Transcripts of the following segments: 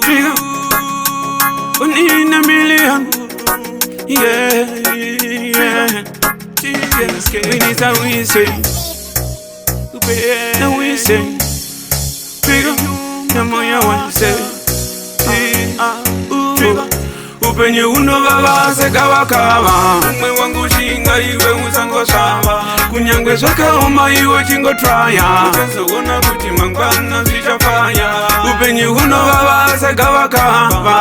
Figure, 1 in a million. Yeah. We need a we say. Now we say. Figure, no more you want to say. Upenye unovava sekavakava umwe wangu shinga iwe usangosava kunyangwe zvakaoma iwe chingotraya uchazoona kuti mangwana zvichafaya upenye unovava sekavakava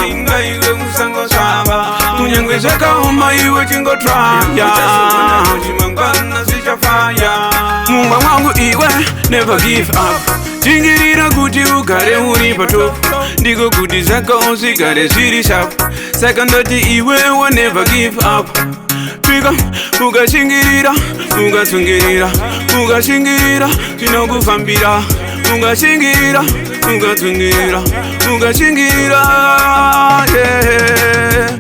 shinga iwe usangosava kunyangwe zvakaoma iwe chingotraya uchazoona kuti mangwana zvichafaya mumba mwangu iwe never give up chingirira kuti ugare uri patop ndiko kuti zvako zvigare zviri sharp saka ndoti iwe will never give up fika ukashingirira ukatsungirira ukashingirira zvinokufambira ukashingirira ukatsungirira ukashingirira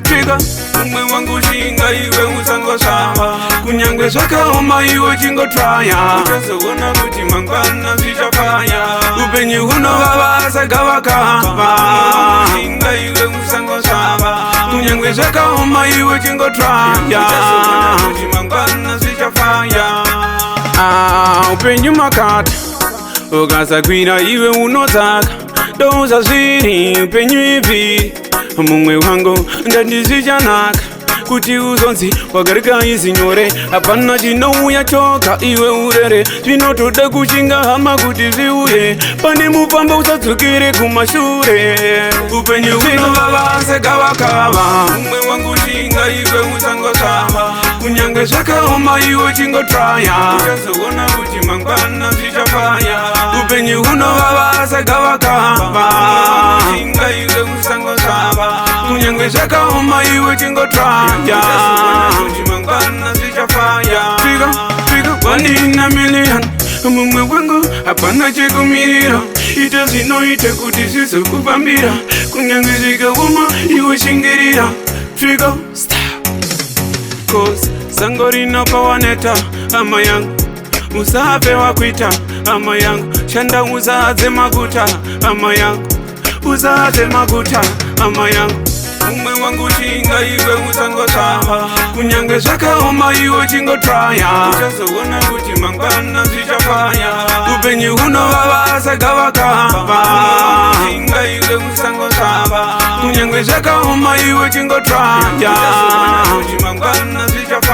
fika umwe wangu shinga iwe usangosava kunyangwe zvakaoma iwe chingotraya uchazoona kuti mangwana zvichafaya upenyu hunovava segavakava shinga iwe usangosava kunyangwe zvakaoma iwe chingotraya uchazoona kuti mangwana zvichafaya upenyu makata ukasagwira iwe unotsaka douza zviri upenyu ibviri mumwe wangu ndandizvichanaka kuti uzonzi wagarika izi nyore hapana chinouya choka iwe urere zvinotoda kushinga hama kuti zviuye pane mupamba usadzokere kumashure upenyu hunovava segavakava umwe wangu shinga iwe usangosava kunyangwe zvakaoma iwe chingotraya uchazoona kuti mangwana zvichafaya upenyu hunovava segavakava shinga iwe usangosava kunyangwe zvakaoma iwe chingotraya kuti mangwana zvichafaya fika 1 in a million mumwe wangu hapana chekumirira ita zvinoita kuti zvizokufambira kunyangwe zvikaoma iwe shingirira fika cause sango rinopawaneta hama yangu usafe wakuita hama yangu shanda usaadze maguta hama yangu usaadze maguta hama yangu umwe wangu shinga iwe usangosava kunyangwe zvakaoma iwe chingotraya uchazoona kuti mangwana zvichafaya upenyu hunovava segavakava shinga iwe usangosava kunyangwe zvakaoma iwe chingotraya uchazoona kuti mangwana zvichafaya